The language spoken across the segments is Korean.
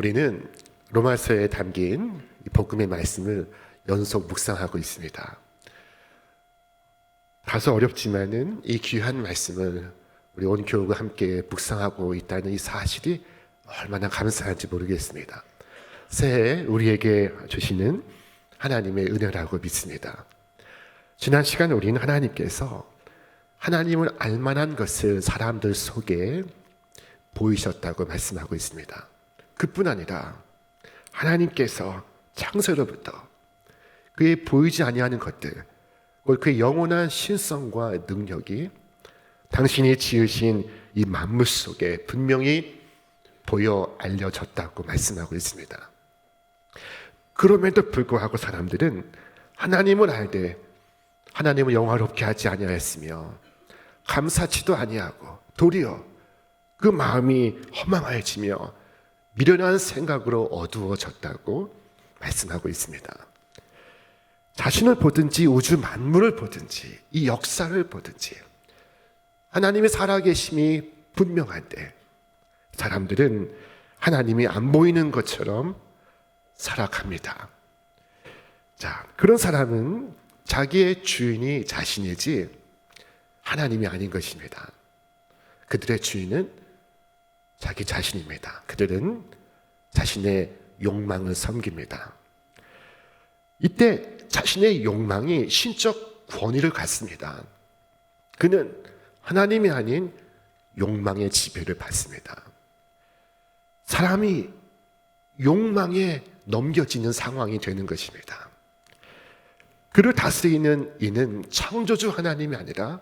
우리는 로마서에 담긴 이 복음의 말씀을 연속 묵상하고 있습니다. 다소 어렵지만은 이 귀한 말씀을 우리 온 교우가 함께 묵상하고 있다는 이 사실이 얼마나 감사한지 모르겠습니다. 새해 우리에게 주시는 하나님의 은혜라고 믿습니다. 지난 시간 우리는 하나님께서 하나님을 알만한 것을 사람들 속에 보이셨다고 말씀하고 있습니다. 그뿐 아니라 하나님께서 창세로부터 그의 보이지 아니하는 것들, 그의 영원한 신성과 능력이 당신이 지으신 이 만물 속에 분명히 보여 알려졌다고 말씀하고 있습니다. 그럼에도 불구하고 사람들은 하나님을 알되 하나님을 영화롭게 하지 아니하였으며 감사치도 아니하고 도리어 그 마음이 허망하여지며 미련한 생각으로 어두워졌다고 말씀하고 있습니다. 자신을 보든지 우주 만물을 보든지 이 역사를 보든지 하나님의 살아계심이 분명한데 사람들은 하나님이 안 보이는 것처럼 살아갑니다. 자, 그런 사람은 자기의 주인이 자신이지 하나님이 아닌 것입니다. 그들의 주인은 자기 자신입니다. 그들은 자신의 욕망을 섬깁니다. 이때 자신의 욕망이 신적 권위를 갖습니다. 그는 하나님이 아닌 욕망의 지배를 받습니다. 사람이 욕망에 넘겨지는 상황이 되는 것입니다. 그를 다스리는 이는 창조주 하나님이 아니라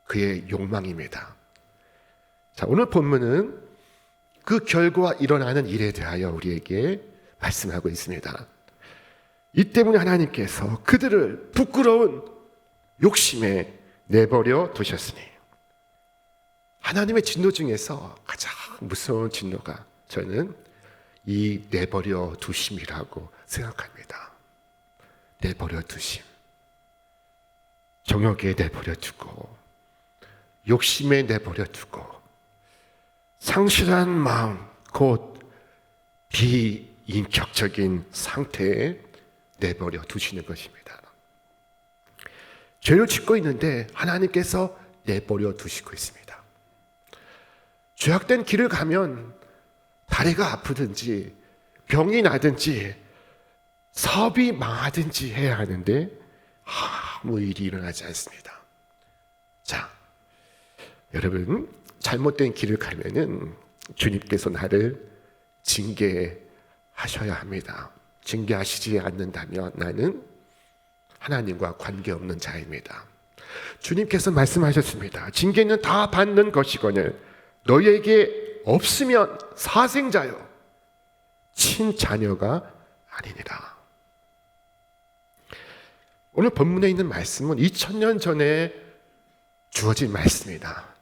그의 욕망입니다. 자, 오늘 본문은 그 결과 일어나는 일에 대하여 우리에게 말씀하고 있습니다. 이 때문에 하나님께서 그들을 부끄러운 욕심에 내버려 두셨으니, 하나님의 진노 중에서 가장 무서운 진노가 저는 이 내버려 두심이라고 생각합니다. 내버려 두심. 정욕에 내버려 두고 욕심에 내버려 두고 상실한 마음, 곧 비인격적인 상태에 내버려 두시는 것입니다. 죄를 짓고 있는데 하나님께서 내버려 두시고 있습니다. 죄악된 길을 가면 다리가 아프든지 병이 나든지 사업이 망하든지 해야 하는데 아무 일이 일어나지 않습니다. 자, 여러분, 잘못된 길을 가면은 주님께서 나를 징계하셔야 합니다. 징계하시지 않는다면 나는 하나님과 관계없는 자입니다. 주님께서 말씀하셨습니다. 징계는 다 받는 것이거늘 너희에게 없으면 사생자요 친자녀가 아니니라. 오늘 본문에 있는 말씀은 2000년 전에 주어진 말씀이다.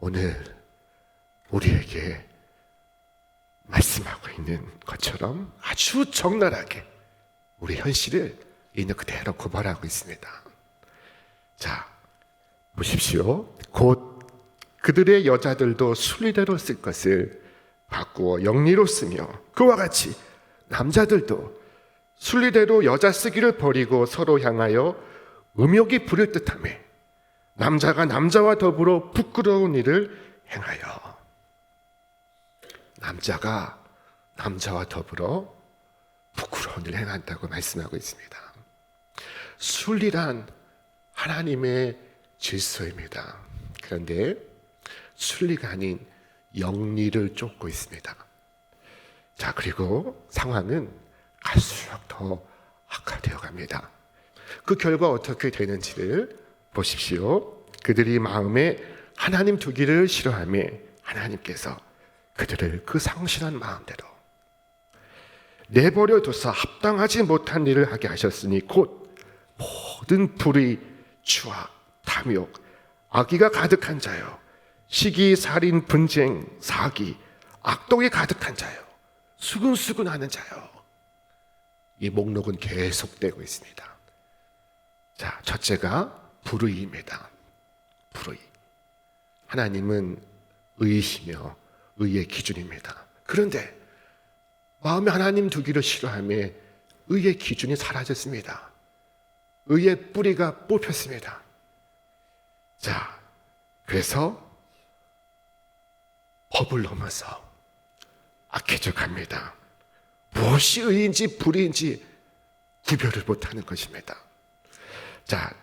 오늘 우리에게 말씀하고 있는 것처럼 아주 적나라하게 우리 현실을 있는 그대로 고발하고 있습니다. 자, 보십시오. 곧 그들의 여자들도 순리대로 쓸 것을 바꾸어 영리로 쓰며 그와 같이 남자들도 순리대로 여자 쓰기를 버리고 서로 향하여 음욕이 부를 듯하며 남자가 남자와 더불어 부끄러운 일을 행하여. 남자가 남자와 더불어 부끄러운 일을 행한다고 말씀하고 있습니다. 순리란 하나님의 질서입니다. 그런데 순리가 아닌 영리를 쫓고 있습니다. 자, 그리고 상황은 갈수록 더 악화되어 갑니다. 그 결과 어떻게 되는지를 보십시오. 그들이 마음에 하나님 두기를 싫어하며 하나님께서 그들을 그 상실한 마음대로 내버려 둬서 합당하지 못한 일을 하게 하셨으니 곧 모든 불의, 추악, 탐욕, 악의가 가득한 자요 시기, 살인, 분쟁, 사기, 악독이 가득한 자요 수근수근하는 자요. 이 목록은 계속되고 있습니다. 자, 첫째가 불의입니다. 불의. 하나님은 의이시며 의의 기준입니다. 그런데 마음에 하나님 두기를 싫어하며 의의 기준이 사라졌습니다. 의의 뿌리가 뽑혔습니다. 자, 그래서 법을 넘어서 악해져 갑니다. 무엇이 의인지 불의인지 구별을 못하는 것입니다. 자,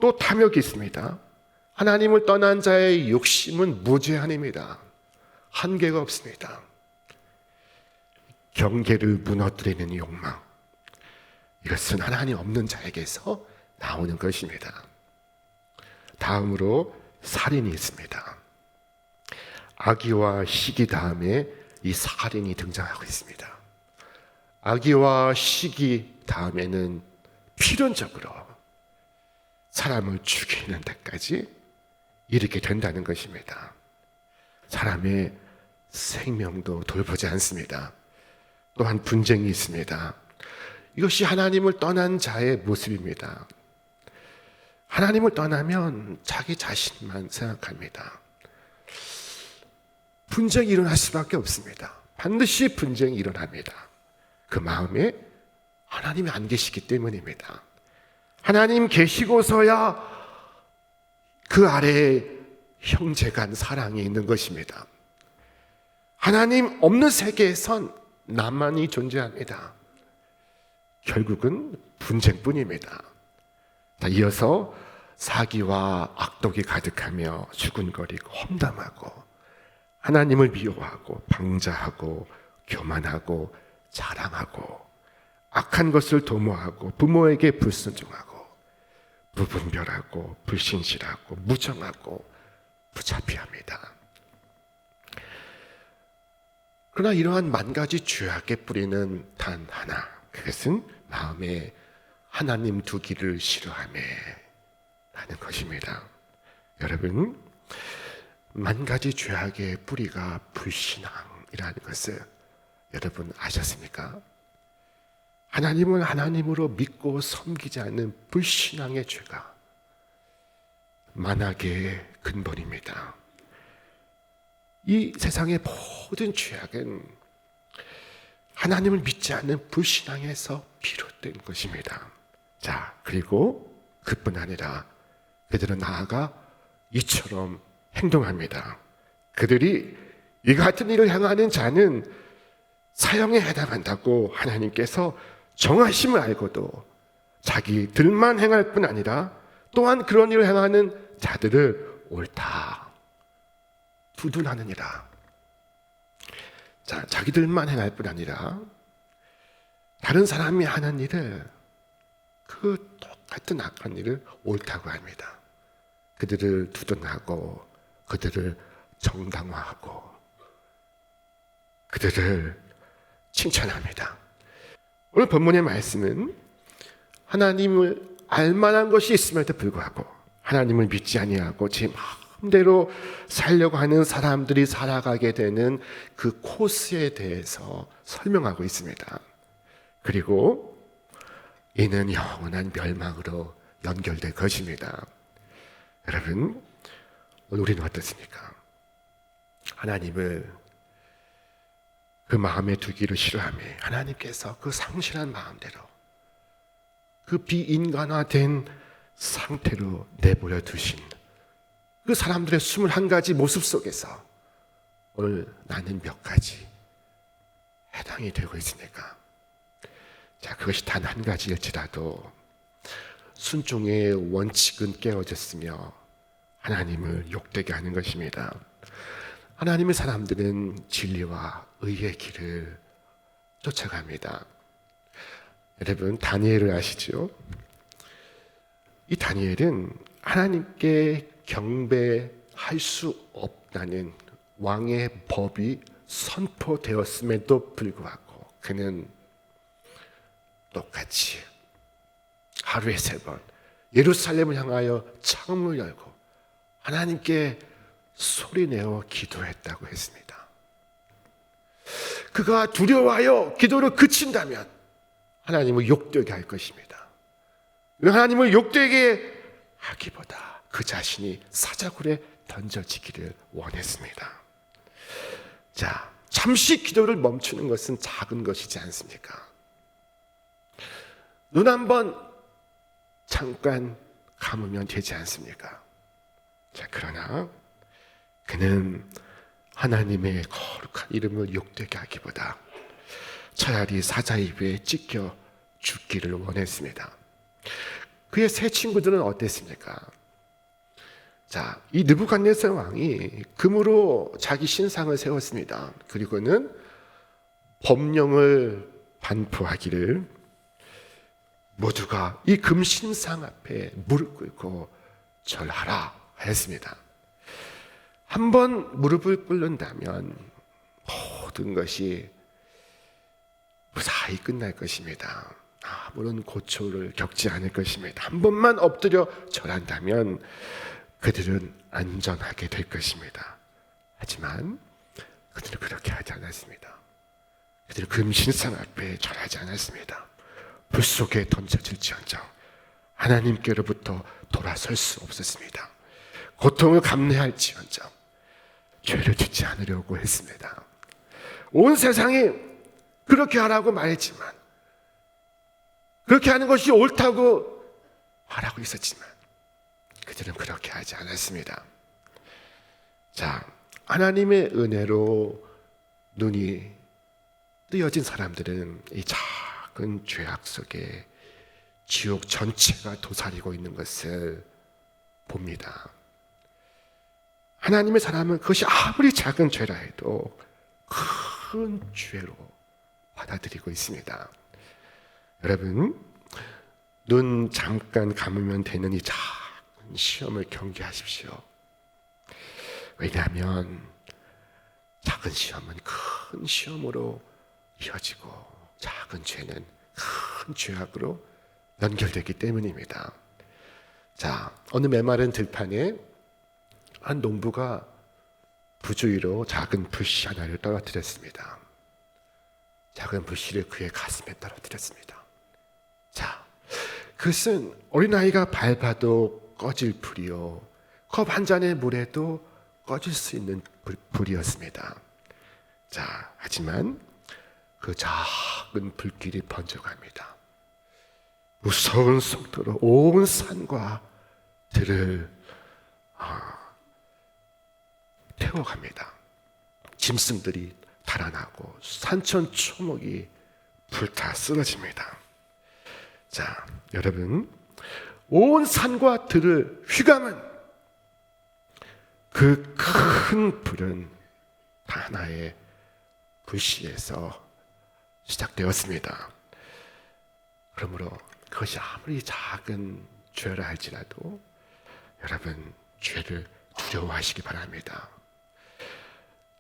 또 탐욕이 있습니다. 하나님을 떠난 자의 욕심은 무제한입니다. 한계가 없습니다. 경계를 무너뜨리는 욕망, 이것은 하나님 없는 자에게서 나오는 것입니다. 다음으로 살인이 있습니다. 악의와 시기 다음에 이 살인이 등장하고 있습니다. 악의와 시기 다음에는 필연적으로 사람을 죽이는 데까지 이르게 된다는 것입니다. 사람의 생명도 돌보지 않습니다. 또한 분쟁이 있습니다. 이것이 하나님을 떠난 자의 모습입니다. 하나님을 떠나면 자기 자신만 생각합니다. 분쟁이 일어날 수밖에 없습니다. 반드시 분쟁이 일어납니다. 그 마음에 하나님이 안 계시기 때문입니다. 하나님 계시고서야 그 아래에 형제간 사랑이 있는 것입니다. 하나님 없는 세계에선 나만이 존재합니다. 결국은 분쟁뿐입니다. 자, 이어서 사기와 악독이 가득하며 수군거리고 험담하고 하나님을 미워하고 방자하고 교만하고 자랑하고 악한 것을 도모하고 부모에게 불순종하고 무분별하고 불신실하고 무정하고 부자비합니다. 그러나 이러한 만 가지 죄악의 뿌리는 단 하나, 그것은 마음에 하나님 두기를 싫어하며 라는 것입니다. 여러분, 만 가지 죄악의 뿌리가 불신앙이라는 것을 여러분 아셨습니까? 하나님을 하나님으로 믿고 섬기지 않는 불신앙의 죄가 만악의 근본입니다. 이 세상의 모든 죄악은 하나님을 믿지 않는 불신앙에서 비롯된 것입니다. 자, 그리고 그뿐 아니라 그들은 나아가 이처럼 행동합니다. 그들이 이 같은 일을 행하는 자는 사형에 해당한다고 하나님께서 정하심을 알고도 자기들만 행할 뿐 아니라 또한 그런 일을 행하는 자들을 옳다 두둔하느니라. 자, 자기들만 행할 뿐 아니라 다른 사람이 하는 일을 그 똑같은 악한 일을 옳다고 합니다. 그들을 두둔하고 그들을 정당화하고 그들을 칭찬합니다. 오늘 본문의 말씀은 하나님을 알만한 것이 있음에도 불구하고 하나님을 믿지 아니하고 제 마음대로 살려고 하는 사람들이 살아가게 되는 그 코스에 대해서 설명하고 있습니다. 그리고 이는 영원한 멸망으로 연결될 것입니다. 여러분, 오늘 우리는 어떻습니까? 하나님을 그 마음에 두기를 싫어하며 하나님께서 그 상실한 마음대로 그 비인간화된 상태로 내버려 두신 그 사람들의 21가지 모습 속에서 오늘 나는 몇 가지 해당이 되고 있으니까, 자, 그것이 단 한 가지일지라도 순종의 원칙은 깨어졌으며 하나님을 욕되게 하는 것입니다. 하나님의 사람들은 진리와 의의 길을 쫓아갑니다. 여러분, 다니엘을 아시죠? 이 다니엘은 하나님께 경배할 수 없다는 왕의 법이 선포되었음에도 불구하고 그는 똑같이 하루에 3번 예루살렘을 향하여 창문을 열고 하나님께 소리내어 기도했다고 했습니다. 그가 두려워하여 기도를 그친다면 하나님을 욕되게 할 것입니다. 하나님을 욕되게 하기보다 그 자신이 사자굴에 던져지기를 원했습니다. 자, 잠시 기도를 멈추는 것은 작은 것이지 않습니까? 눈 한번 잠깐 감으면 되지 않습니까? 자, 그러나 그는 하나님의 거룩한 이름을 욕되게 하기보다 차라리 사자 입에 찢겨 죽기를 원했습니다. 그의 세 친구들은 어땠습니까? 자, 이 느부갓네살 왕이 금으로 자기 신상을 세웠습니다. 그리고는 법령을 반포하기를 모두가 이 금신상 앞에 무릎 꿇고 절하라 했습니다. 한번 무릎을 꿇는다면 모든 것이 무사히 끝날 것입니다. 아무런 고초를 겪지 않을 것입니다. 한 번만 엎드려 절한다면 그들은 안전하게 될 것입니다. 하지만 그들은 그렇게 하지 않았습니다. 그들은 금신상 앞에 절하지 않았습니다. 불 속에 던져질지언정 하나님께로부터 돌아설 수 없었습니다. 고통을 감내할지언정 죄를 짓지 않으려고 했습니다. 온 세상이 그렇게 하라고 말했지만, 그렇게 하는 것이 옳다고 말하고 있었지만 그들은 그렇게 하지 않았습니다. 자, 하나님의 은혜로 눈이 뜨여진 사람들은 이 작은 죄악 속에 지옥 전체가 도사리고 있는 것을 봅니다. 하나님의 사람은 그것이 아무리 작은 죄라 해도 큰 죄로 받아들이고 있습니다. 여러분, 눈 잠깐 감으면 되는 이 작은 시험을 경계하십시오. 왜냐하면 작은 시험은 큰 시험으로 이어지고 작은 죄는 큰 죄악으로 연결되기 때문입니다. 자, 어느 메마른 들판에 한 농부가 부주의로 작은 불씨 하나를 떨어뜨렸습니다. 작은 불씨를 그의 가슴에 떨어뜨렸습니다. 자, 그것은 어린아이가 밟아도 꺼질 불이요, 컵 한 잔의 물에도 꺼질 수 있는 불이었습니다. 자, 하지만 그 작은 불길이 번져갑니다. 무서운 속도로 온 산과 들을 태워갑니다. 짐승들이 달아나고 산천초목이 불타 쓰러집니다. 자, 여러분, 온 산과 들을 휘감은 그 큰 불은 하나의 불씨에서 시작되었습니다. 그러므로 그것이 아무리 작은 죄라 할지라도 여러분, 죄를 두려워하시기 바랍니다.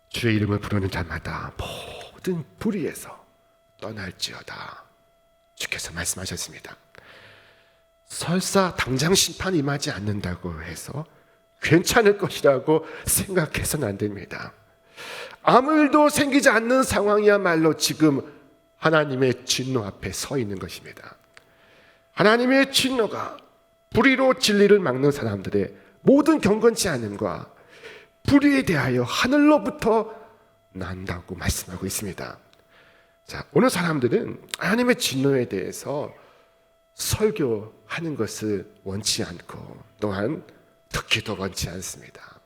주의 이름을 부르는 자마다 모든 불의에서 떠날지어다. 주께서 말씀하셨습니다. 설사 당장 심판 임하지 않는다고 해서 괜찮을 것이라고 생각해서는 안 됩니다. 아무 일도 생기지 않는 상황이야말로 지금 하나님의 진노 앞에 서 있는 것입니다. 하나님의 진노가 불의로 진리를 막는 사람들의 모든 경건치 않음과 불의에 대하여 하늘로부터 난다고 말씀하고 있습니다. 자, 오늘 사람들은 하나님의 진노에 대해서 설교하는 것을 원치 않고 또한 듣기도 원치 않습니다.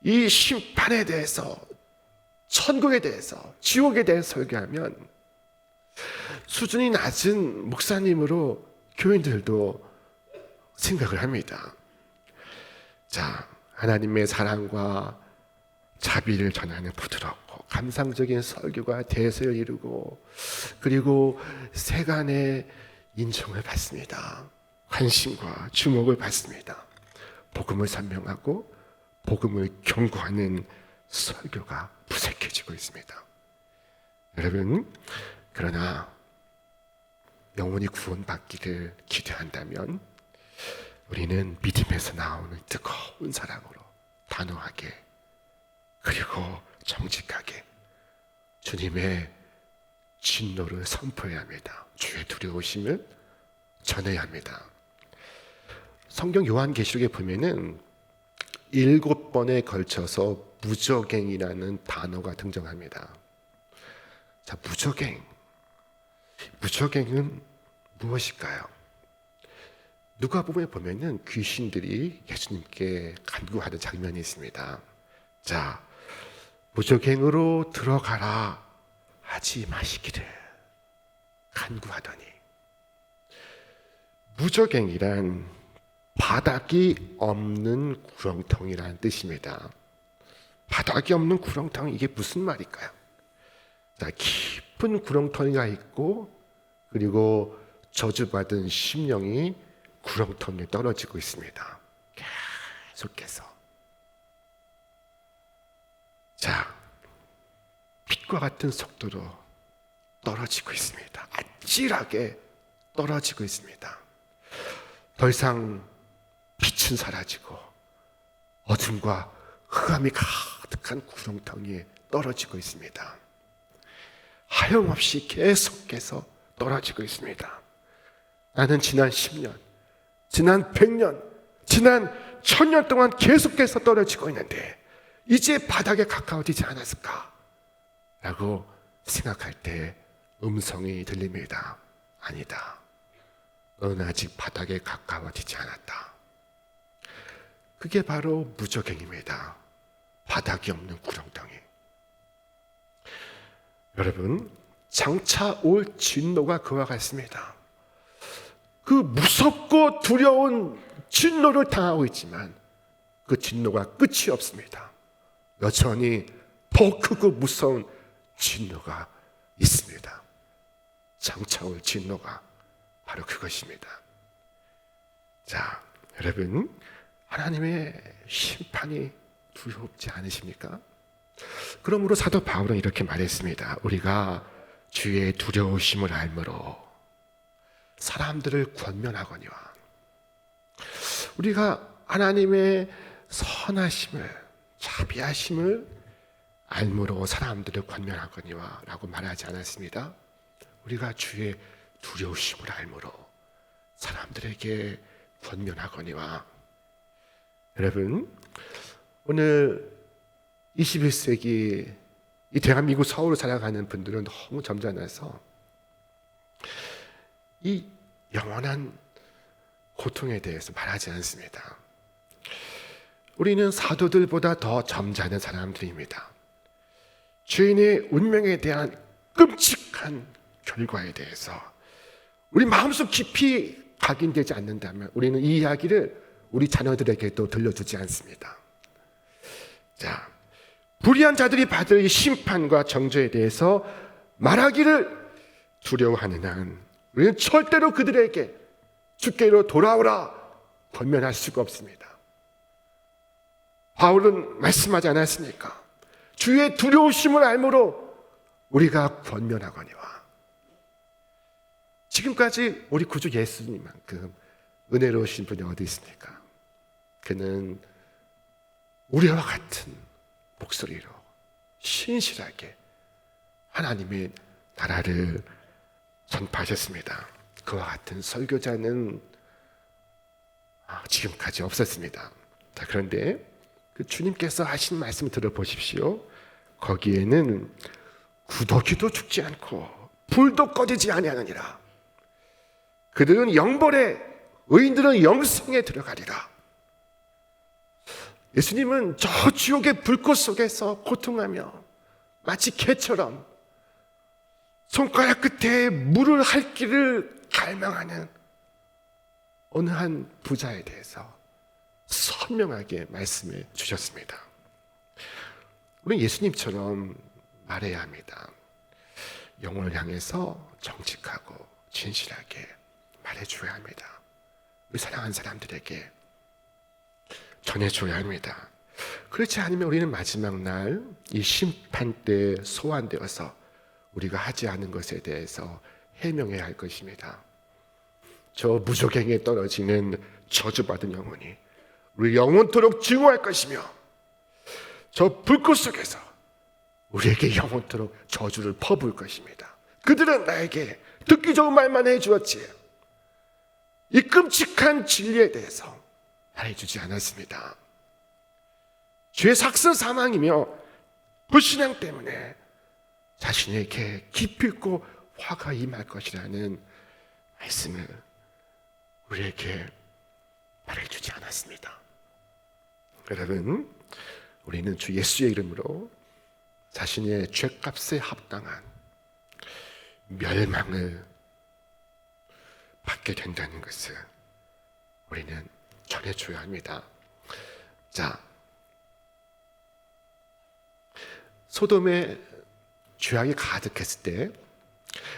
이 심판에 대해서, 천국에 대해서, 지옥에 대해서 설교하면 수준이 낮은 목사님으로 교인들도 생각을 합니다. 자, 하나님의 사랑과 자비를 전하는 부드럽고 감상적인 설교가 대세를 이루고, 그리고 세간의 인정을 받습니다. 관심과 주목을 받습니다. 복음을 설명하고 복음을 경고하는 설교가 무색해지고 있습니다. 여러분, 그러나 영혼이 구원받기를 기대한다면 우리는 믿음에서 나오는 뜨거운 사랑으로 단호하게 그리고 정직하게 주님의 진노를 선포해야 합니다. 주의 두려우심을 전해야 합니다. 성경 요한계시록에 보면은 7번에 걸쳐서 무적행이라는 단어가 등장합니다. 자, 무적행은 무엇일까요? 누가복음에 보면은 귀신들이 예수님께 간구하는 장면이 있습니다. 자, 무적행으로 들어가라 하지 마시기를 간구하더니, 무적행이란 바닥이 없는 구렁텅이라는 뜻입니다. 바닥이 없는 구렁텅, 이게 무슨 말일까요? 자, 깊은 구렁텅이가 있고, 그리고 저주받은 심령이 구렁텅이에 떨어지고 있습니다. 계속해서. 자, 빛과 같은 속도로 떨어지고 있습니다. 아찔하게 떨어지고 있습니다. 더 이상 빛은 사라지고 어둠과 흑암이 가득한 구렁텅이에 떨어지고 있습니다. 하염없이 계속해서 떨어지고 있습니다. 나는 지난 10년, 지난 100년, 지난 1000년 동안 계속해서 떨어지고 있는데 이제 바닥에 가까워지지 않았을까? 라고 생각할 때 음성이 들립니다. 아니다. 너는 아직 바닥에 가까워지지 않았다. 그게 바로 무적행입니다. 바닥이 없는 구렁텅이. 여러분, 장차 올 진노가 그와 같습니다. 그 무섭고 두려운 진노를 당하고 있지만 그 진노가 끝이 없습니다. 여전히 더 크고 무서운 진노가 있습니다. 장차 올 진노가 바로 그것입니다. 자, 여러분, 하나님의 심판이 두렵지 않으십니까? 그러므로 사도 바울은 이렇게 말했습니다. 우리가 주의 두려우심을 알므로 사람들을 권면하거니와, 우리가 하나님의 선하심을, 자비하심을 알므로 사람들을 권면하거니와 라고 말하지 않았습니다. 우리가 주의 두려우심을 알므로 사람들에게 권면하거니와. 여러분, 오늘 21세기 이 대한민국 서울을 살아가는 분들은 너무 점잖아서 이 영원한 고통에 대해서 말하지 않습니다. 우리는 사도들보다 더 점잖은 사람들입니다. 죄인의 운명에 대한 끔찍한 결과에 대해서 우리 마음속 깊이 각인되지 않는다면 우리는 이 이야기를 우리 자녀들에게도 들려주지 않습니다. 자, 불의한 자들이 받을 이 심판과 정죄에 대해서 말하기를 두려워하는 한 우리는 절대로 그들에게 주께로 돌아오라 권면할 수가 없습니다. 바울은 말씀하지 않았습니까? 주의 두려우심을 알므로 우리가 권면하거니와. 지금까지 우리 구주 예수님만큼 은혜로우신 분이 어디 있습니까? 그는 우리와 같은 목소리로 신실하게 하나님의 나라를 전파하셨습니다. 그와 같은 설교자는 지금까지 없었습니다. 자, 그런데 그 주님께서 하신 말씀을 들어보십시오. 거기에는 구더기도 죽지 않고 불도 꺼지지 아니하느니라. 그들은 영벌에, 의인들은 영생에 들어가리라. 예수님은 저 지옥의 불꽃 속에서 고통하며 마치 개처럼 손가락 끝에 물을 할 길을 갈망하는 어느 한 부자에 대해서 선명하게 말씀해 주셨습니다. 우리는 예수님처럼 말해야 합니다. 영혼을 향해서 정직하고 진실하게 말해줘야 합니다. 우리 사랑하는 사람들에게 전해줘야 합니다. 그렇지 않으면 우리는 마지막 날 이 심판 때 소환되어서 우리가 하지 않은 것에 대해서 해명해야 할 것입니다. 저 무적행에 떨어지는 저주받은 영혼이 우리 영원토록 증오할 것이며, 저 불꽃 속에서 우리에게 영원토록 저주를 퍼부을 것입니다. 그들은 나에게 듣기 좋은 말만 해주었지 이 끔찍한 진리에 대해서 말해주지 않았습니다. 죄 삭슨 사망이며 불신앙 때문에 자신에게 기필코 화가 임할 것이라는 말씀을 우리에게 말해주지 않았습니다. 여러분, 우리는 주 예수의 이름으로 자신의 죄값에 합당한 멸망을 받게 된다는 것을 우리는 전해줘야 합니다. 자, 소돔에 죄악이 가득했을 때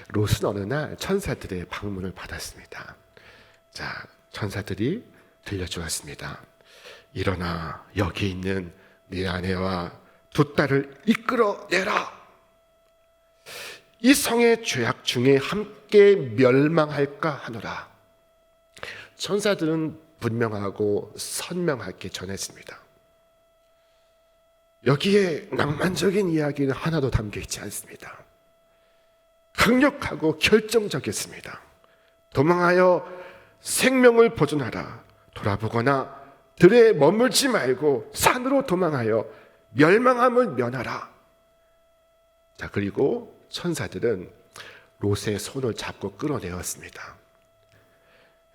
롯은 어느 날 천사들의 방문을 받았습니다. 자, 천사들이 들려주었습니다. 일어나 여기 있는 네 아내와 두 딸을 이끌어내라. 이 성의 죄악 중에 함께 멸망할까 하노라. 천사들은 분명하고 선명하게 전했습니다. 여기에 낭만적인 이야기는 하나도 담겨 있지 않습니다. 강력하고 결정적이었습니다. 도망하여 생명을 보존하라. 돌아보거나 들에 머물지 말고 산으로 도망하여 멸망함을 면하라. 자, 그리고 천사들은 롯의 손을 잡고 끌어내었습니다.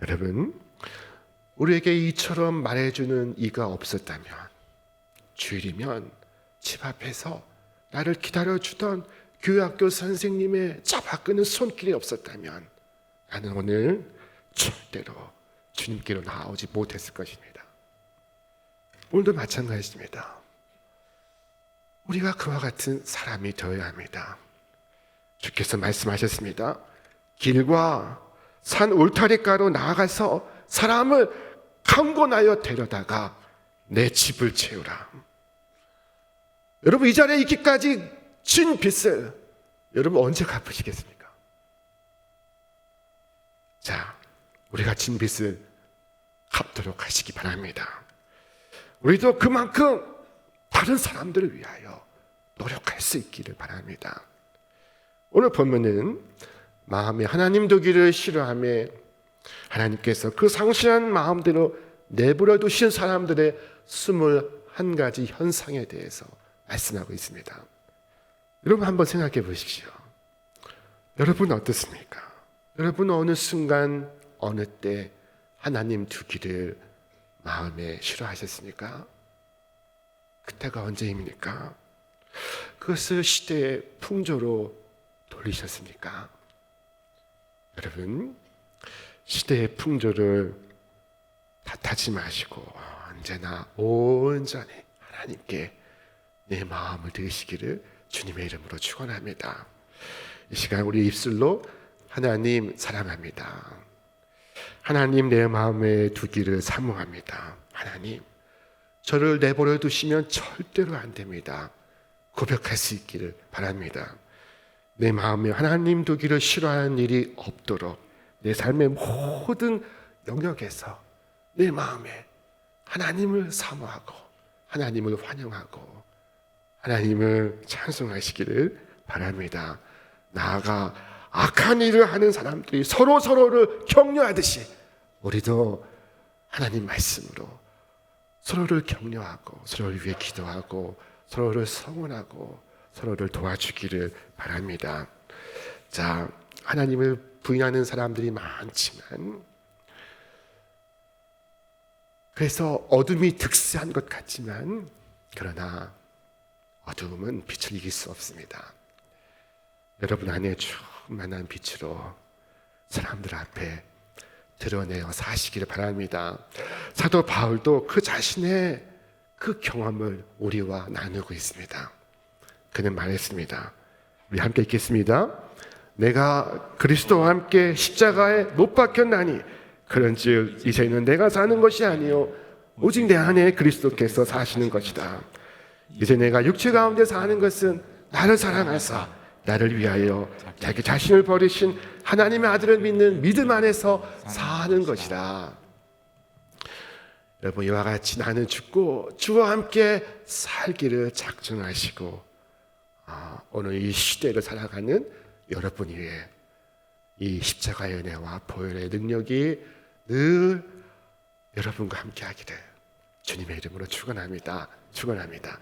여러분, 우리에게 이처럼 말해주는 이가 없었다면, 주일이면 집 앞에서 나를 기다려주던 교회학교 선생님의 잡아끄는 손길이 없었다면 나는 오늘 절대로 주님께로 나오지 못했을 것입니다. 오늘도 마찬가지입니다. 우리가 그와 같은 사람이 되어야 합니다. 주께서 말씀하셨습니다. 길과 산 울타리가로 나아가서 사람을 강권하여 데려다가 내 집을 채우라. 여러분, 이 자리에 있기까지 진 빚을 여러분 언제 갚으시겠습니까? 자, 우리가 진 빚을 갚도록 하시기 바랍니다. 우리도 그만큼 다른 사람들을 위하여 노력할 수 있기를 바랍니다. 오늘 본문은 마음에 하나님 두기를 싫어하며 하나님께서 그 상실한 마음대로 내버려 두신 사람들의 21가지 현상에 대해서 말씀하고 있습니다. 여러분 한번 생각해 보십시오. 여러분 어떻습니까? 여러분 어느 순간 어느 때 하나님 두기를 마음에 싫어하셨습니까? 그때가 언제입니까? 그것을 시대의 풍조로 돌리셨습니까? 여러분, 시대의 풍조를 탓하지 마시고 언제나 온전히 하나님께 내 마음을 드리시기를 주님의 이름으로 축원합니다. 이 시간 우리 입술로 하나님 사랑합니다. 하나님 내 마음에 두기를 사모합니다. 하나님, 저를 내버려 두시면 절대로 안 됩니다. 고백할 수 있기를 바랍니다. 내 마음에 하나님 두기를 싫어하는 일이 없도록 내 삶의 모든 영역에서 내 마음에 하나님을 사모하고 하나님을 환영하고 하나님을 찬송하시기를 바랍니다. 나아가 악한 일을 하는 사람들이 서로를 격려하듯이 우리도 하나님 말씀으로 서로를 격려하고 서로를 위해 기도하고 서로를 성원하고 서로를 도와주기를 바랍니다. 자, 하나님을 부인하는 사람들이 많지만 그래서 어둠이 득세한 것 같지만 그러나 어둠은 빛을 이길 수 없습니다. 여러분 안에 충만한 빛으로 사람들 앞에 드러내어 사시기를 바랍니다. 사도 바울도 그 자신의 그 경험을 우리와 나누고 있습니다. 그는 말했습니다. 우리 함께 읽겠습니다. 내가 그리스도와 함께 십자가에 못 박혔나니 그런즉 이제는 내가 사는 것이 아니요 오직 내 안에 그리스도께서 사시는 것이다. 이제 내가 육체 가운데 사는 것은 나를 사랑하사 나를 위하여 자기 자신을 버리신 하나님의 아들을 믿는 믿음 안에서 사는 것이다. 여러분, 이와 같이 나는 죽고 주와 함께 살기를 작정하시고 오늘 이 시대를 살아가는 여러분 위에 이 십자가의 은혜와 보혈의 능력이 늘 여러분과 함께 하기를 주님의 이름으로 축원합니다. 축원합니다.